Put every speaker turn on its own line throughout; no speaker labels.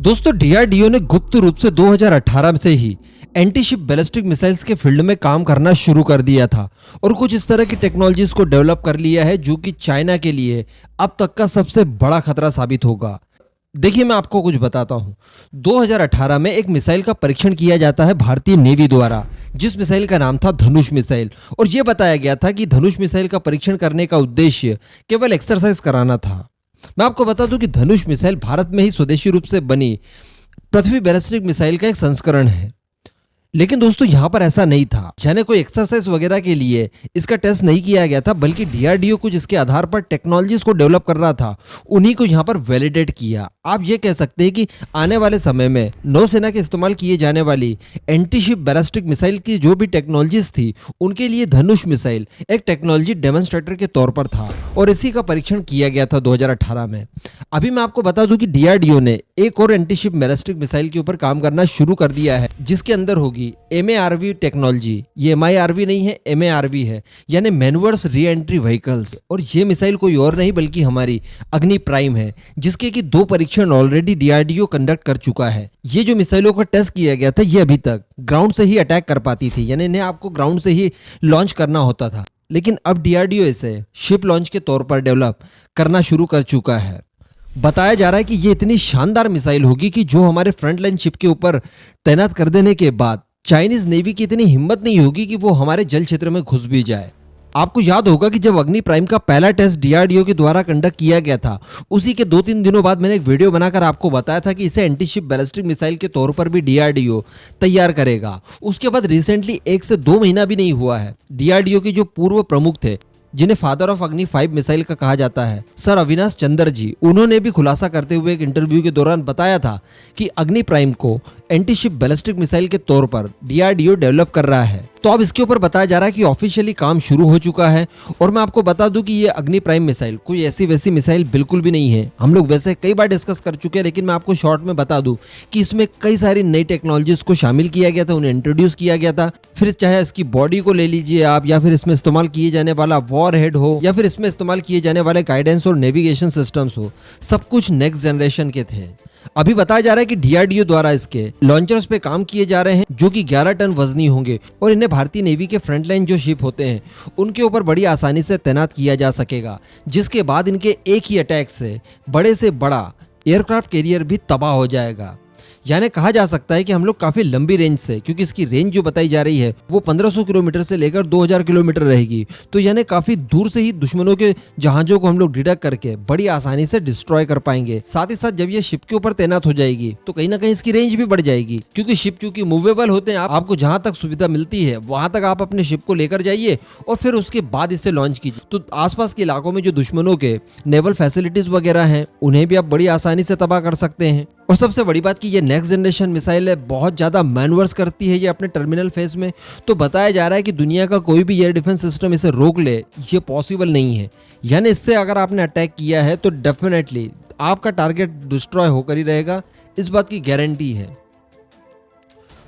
दोस्तों डीआरडीओ ने गुप्त रूप से 2018 से ही एंटी शिप बैलिस्टिक मिसाइल्स के फील्ड में काम करना शुरू कर दिया था और कुछ इस तरह की टेक्नोलॉजीज को डेवलप कर लिया है जो कि चाइना के लिए अब तक का सबसे बड़ा खतरा साबित होगा। देखिए मैं आपको कुछ बताता हूं। 2018 में एक मिसाइल का परीक्षण किया जाता है भारतीय नेवी द्वारा, जिस मिसाइल का नाम था धनुष मिसाइल। और यह बताया गया था कि धनुष मिसाइल का परीक्षण करने का उद्देश्य केवल एक्सरसाइज कराना था। मैं आपको बता दूं कि धनुष मिसाइल भारत में ही स्वदेशी रूप से बनी पृथ्वी बैलिस्टिक मिसाइल का एक संस्करण है। लेकिन दोस्तों यहाँ पर ऐसा नहीं था, यानी कोई एक्सरसाइज वगैरह के लिए इसका टेस्ट नहीं किया गया था, बल्कि डीआरडीओ कुछ इसके आधार पर टेक्नोलॉजीज को डेवलप कर रहा था, उन्हीं को यहाँ पर वैलिडेट किया। आप ये कह सकते हैं कि आने वाले समय में नौसेना के इस्तेमाल किए जाने वाली एंटी शिप बैलिस्टिक मिसाइल की जो भी टेक्नोलॉजीज थी, उनके लिए धनुष मिसाइल एक टेक्नोलॉजी डेमोन्स्ट्रेटर के तौर पर था और इसी का परीक्षण किया गया था 2018 में। अभी मैं आपको बता दूं कि डीआरडीओ ने एक और एंटी शिप बैलिस्टिक मिसाइल के ऊपर काम करना शुरू कर दिया है, जिसके अंदर होगी MARV टेक्नोलॉजी। ये MIRV नहीं है, MARV है, यानी मैन्यूवर्स री एंट्री व्हीकल्स। और ये मिसाइल कोई और नहीं बल्कि हमारी अग्नि प्राइम है, जिसके कि 2 परीक्षण ऑलरेडी डीआरडीओ कंडक्ट कर चुका है। ये जो मिसाइलों का टेस्ट किया गया था, ये अभी तक ग्राउंड से ही अटैक कर पाती थी, यानी इन्हें आपको ग्राउंड से ही लॉन्च करना होता था। लेकिन अब डीआरडीओ इसे शिप लॉन्च के तौर पर डेवलप करना शुरू कर चुका है। बताया जा रहा है कि ये इतनी शानदार मिसाइल होगी कि जो हमारे फ्रंट लाइन शिप के ऊपर तैनात कर देने के बाद चाइनीज नेवी की इतनी हिम्मत नहीं होगी कि वो हमारे जल क्षेत्र में घुस भी जाए। आपको याद होगा कि जब अग्नि प्राइम का पहला टेस्ट डीआरडीओ के द्वारा कंडक्ट किया गया था, उसी के 2-3 दिनों बाद मैंने एक वीडियो बनाकर आपको बताया था कि इसे एंटी शिप बैलिस्टिक मिसाइल के तौर पर भी डीआरडीओ तैयार करेगा। उसके बाद रिसेंटली 1 से 2 महीना भी नहीं हुआ है, डीआरडीओ के जो पूर्व प्रमुख थे, जिन्हें फादर ऑफ अग्नि 5 मिसाइल का कहा जाता है, सर अविनाश चंद्र जी, उन्होंने भी खुलासा करते हुए एक इंटरव्यू के दौरान बताया था कि अग्नि प्राइम को एंटी शिप बैलिस्टिक मिसाइल के तौर पर डीआरडीओ डेवलप कर रहा है। तो अब इसके ऊपर बताया जा रहा है कि ऑफिशियली काम शुरू हो चुका है। और मैं आपको बता दूं कि ये अग्नि प्राइम मिसाइल कोई ऐसी वैसी मिसाइल बिल्कुल भी नहीं है। हम लोग वैसे कई बार डिस्कस कर चुके हैं, लेकिन मैं आपको शॉर्ट में बता दूं कि इसमें कई सारी नई टेक्नोलॉजीज को शामिल किया गया था, उन्हें इंट्रोड्यूस किया गया था। फिर चाहे इसकी बॉडी को ले लीजिए आप, या फिर इसमें इस्तेमाल किए जाने वाला वॉर हेड हो, या फिर इसमें इस्तेमाल किए जाने वाले गाइडेंस और नेविगेशन सिस्टम्स हो, सब कुछ नेक्स्ट जनरेशन के थे। अभी बताया जा रहा है कि डीआरडीओ द्वारा इसके लॉन्चर्स पे काम किए जा रहे हैं, जो कि 11 टन वजनी होंगे और इन्हें भारतीय नेवी के फ्रंटलाइन जो शिप होते हैं उनके ऊपर बड़ी आसानी से तैनात किया जा सकेगा, जिसके बाद इनके एक ही अटैक से बड़ा एयरक्राफ्ट कैरियर भी तबाह हो जाएगा। यानी कहा जा सकता है कि हम लोग काफी लंबी रेंज से, क्योंकि इसकी रेंज जो बताई जा रही है वो 1500 किलोमीटर से लेकर 2000 किलोमीटर रहेगी, तो यानी काफी दूर से ही दुश्मनों के जहाजों को हम लोग डिटेक्ट करके बड़ी आसानी से डिस्ट्रॉय कर पाएंगे। साथ ही साथ जब ये शिप के ऊपर तैनात हो जाएगी तो कहीं ना कहीं इसकी रेंज भी बढ़ जाएगी, क्योंकि शिप चूंकि मूवेबल होते हैं, आपको जहां तक सुविधा मिलती है वहां तक आप अपने शिप को लेकर जाइए और फिर उसके बाद इसे लॉन्च कीजिए। तो आसपास के इलाकों में जो दुश्मनों के नेवल फैसिलिटीज वगैरह हैं, उन्हें भी आप बड़ी आसानी से तबाह कर सकते हैं। और सबसे बड़ी बात कि ये नेक्स्ट जनरेशन मिसाइल है, बहुत ज़्यादा मैनवर्स करती है ये अपने टर्मिनल फेज में। तो बताया जा रहा है कि दुनिया का कोई भी एयर डिफेंस सिस्टम इसे रोक ले, ये पॉसिबल नहीं है। यानी इससे अगर आपने अटैक किया है तो डेफिनेटली आपका टारगेट डिस्ट्रॉय होकर ही रहेगा, इस बात की गारंटी है।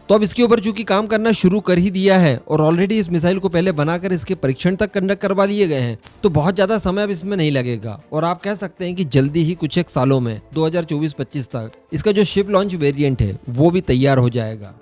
तो अब इसके ऊपर चूंकि काम करना शुरू कर ही दिया है और ऑलरेडी इस मिसाइल को पहले बनाकर इसके परीक्षण तक कंडक्ट करवा लिए गए हैं, तो बहुत ज़्यादा समय अब इसमें नहीं लगेगा और आप कह सकते हैं कि जल्दी ही कुछ एक सालों में 2024-25 तक इसका जो शिप लॉन्च वेरिएंट है वो भी तैयार हो जाएगा।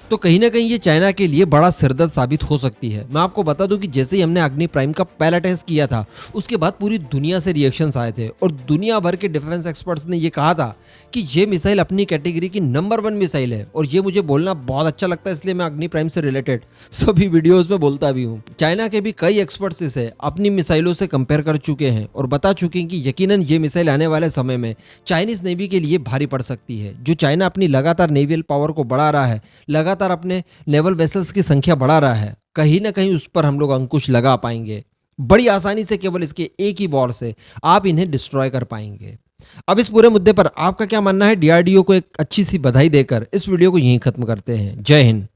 तो कहीं ना कहीं ये चाइना के लिए बड़ा सिरदर्द साबित हो सकती है। मैं आपको बता दूं कि जैसे ही हमने अग्नि प्राइम का पहला टेस्ट किया था, उसके बाद पूरी दुनिया से रिएक्शंस आए थे और दुनिया भर के डिफेंस एक्सपर्ट्स ने ये कहा था कि ये मिसाइल अपनी कैटेगरी की नंबर 1 मिसाइल है। और ये मुझे बोलना बहुत अच्छा लगता है, इसलिए मैं अग्नि प्राइम से रिलेटेड सभी वीडियोज में बोलता भी हूँ। चाइना के भी कई एक्सपर्ट्स इसे अपनी मिसाइलों से कंपेयर कर चुके हैं और बता चुके हैं कि यकीनन ये मिसाइल आने वाले समय में चाइनीज नेवी के लिए भारी पड़ सकती है। जो चाइना अपनी लगातार नेवल पावर को बढ़ा रहा है, लगातार अपने नेवल वेसल्स की संख्या बढ़ा रहा है, कहीं ना कहीं उस पर हम लोग अंकुश लगा पाएंगे बड़ी आसानी से। केवल इसके एक ही वॉर से आप इन्हें डिस्ट्रॉय कर पाएंगे। अब इस पूरे मुद्दे पर आपका क्या मानना है? डीआरडीओ को एक अच्छी सी बधाई देकर इस वीडियो को यहीं खत्म करते हैं। जय हिंद।